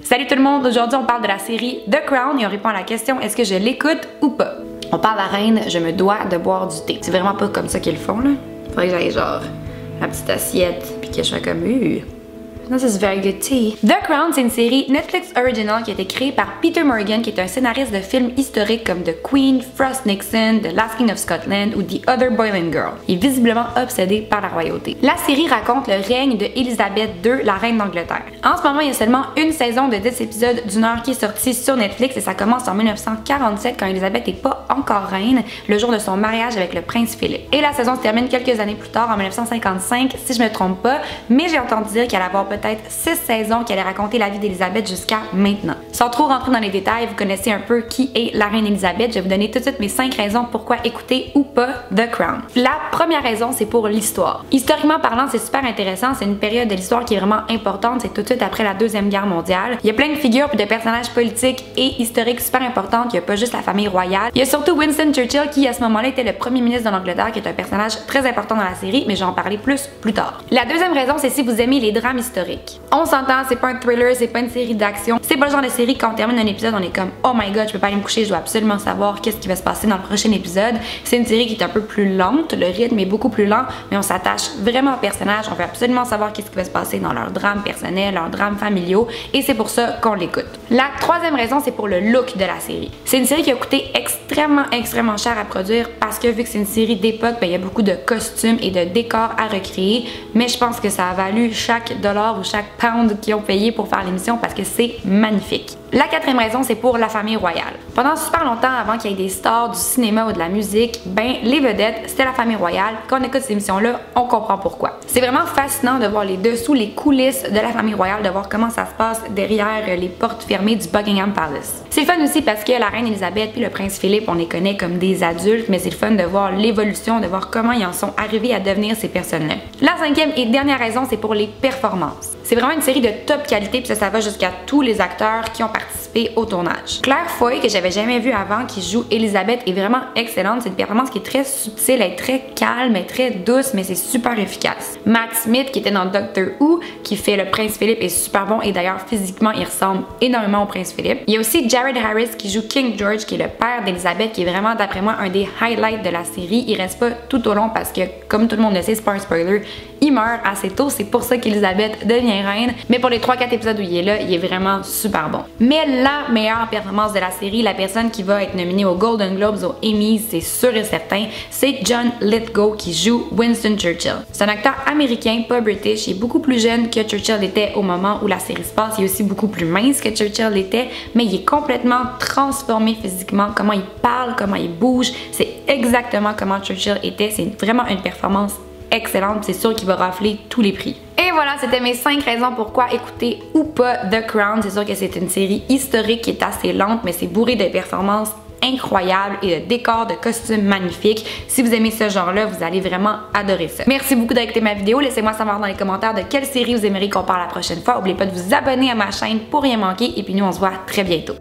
Salut tout le monde, aujourd'hui on parle de la série The Crown et on répond à la question est-ce que je l'écoute ou pas? On parle à la reine, je me dois de boire du thé. C'est vraiment pas comme ça qu'ils le font là. Faudrait que j'aille genre la petite assiette puis que je sois comme This is very good tea. The Crown, c'est une série Netflix original qui a été créée par Peter Morgan, qui est un scénariste de films historiques comme The Queen, Frost Nixon, The Last King of Scotland ou The Other Boleyn Girl. Il est visiblement obsédé par la royauté. La série raconte le règne de Elizabeth II, la reine d'Angleterre. En ce moment, il y a seulement une saison de 10 épisodes d'une heure qui est sortie sur Netflix et ça commence en 1947 quand Elizabeth n'est pas encore reine, le jour de son mariage avec le prince Philippe. Et la saison se termine quelques années plus tard, en 1955, si je me trompe pas, mais j'ai entendu dire qu'elle allait avoir peut-être 6 saisons qui allaient raconter la vie d'Elizabeth jusqu'à maintenant. Sans trop rentrer dans les détails, vous connaissez un peu qui est la reine Elizabeth. Je vais vous donner tout de suite mes 5 raisons pourquoi écouter ou pas The Crown. La première raison, c'est pour l'histoire. Historiquement parlant, c'est super intéressant. C'est une période de l'histoire qui est vraiment importante. C'est tout de suite après la Deuxième Guerre mondiale. Il y a plein de figures et de personnages politiques et historiques super importantes. Il n'y a pas juste la famille royale. Il y a surtout Winston Churchill qui, à ce moment-là, était le premier ministre de l'Angleterre, qui est un personnage très important dans la série, mais j'en parler plus tard. La deuxième raison, c'est si vous aimez les drames historiques. On s'entend, c'est pas un thriller, c'est pas une série d'action. C'est pas le genre de série quand on termine un épisode, on est comme oh my god, je peux pas aller me coucher, je dois absolument savoir qu'est-ce qui va se passer dans le prochain épisode. C'est une série qui est un peu plus lente, le rythme est beaucoup plus lent, mais on s'attache vraiment aux personnages, on veut absolument savoir qu'est-ce qui va se passer dans leurs drames personnels, leurs drames familiaux, et c'est pour ça qu'on l'écoute. La troisième raison, c'est pour le look de la série. C'est une série qui a coûté extrêmement cher à produire parce que vu que c'est une série d'époque, il y a beaucoup de costumes et de décors à recréer, mais je pense que ça a valu chaque dollar ou chaque pound qu'ils ont payé pour faire l'émission parce que c'est magnifique. La quatrième raison, c'est pour la famille royale. Pendant super longtemps, avant qu'il y ait des stars du cinéma ou de la musique, les vedettes, c'était la famille royale. Quand on écoute cette émission-là, on comprend pourquoi. C'est vraiment fascinant de voir les dessous, les coulisses de la famille royale, de voir comment ça se passe derrière les portes fermées du Buckingham Palace. C'est fun aussi parce que la reine Elizabeth puis le prince Philippe, on les connaît comme des adultes, mais c'est le fun de voir l'évolution, de voir comment ils en sont arrivés à devenir ces personnes-là. La cinquième et dernière raison, c'est pour les performances. C'est vraiment une série de top qualité, puis ça va jusqu'à tous les acteurs qui ont participé au tournage. Claire Foy, que j'avais jamais vue avant, qui joue Elizabeth, est vraiment excellente. C'est une performance qui est très subtile, elle est très calme, elle est très douce, mais c'est super efficace. Matt Smith, qui était dans Doctor Who, qui fait le prince Philippe, est super bon et d'ailleurs physiquement il ressemble énormément au prince Philippe. Il y a aussi Jared Harris qui joue King George, qui est le père d'Elizabeth, qui est vraiment d'après moi un des highlights de la série. Il reste pas tout au long parce que, comme tout le monde le sait, c'est pas un spoiler, il meurt assez tôt, c'est pour ça qu'Elizabeth devient reine, mais pour les 3-4 épisodes où il est là, il est vraiment super bon. Mais la meilleure performance de la série, la personne qui va être nominée aux Golden Globes, aux Emmys, c'est sûr et certain, c'est John Lithgow qui joue Winston Churchill. C'est un acteur américain, pas british, il est beaucoup plus jeune que Churchill était au moment où la série se passe, il est aussi beaucoup plus mince que Churchill l'était, mais il est complètement transformé physiquement, comment il parle, comment il bouge, c'est exactement comment Churchill était, c'est vraiment une performance excellente, c'est sûr qu'il va rafler tous les prix. Et voilà, c'était mes 5 raisons pourquoi écouter ou pas The Crown. C'est sûr que c'est une série historique qui est assez lente, mais c'est bourré de performances incroyables et de décors, de costumes magnifiques. Si vous aimez ce genre-là, vous allez vraiment adorer ça. Merci beaucoup d'avoir écouté ma vidéo. Laissez-moi savoir dans les commentaires de quelle série vous aimeriez qu'on parle la prochaine fois. N'oubliez pas de vous abonner à ma chaîne pour rien manquer. Et puis nous, on se voit très bientôt.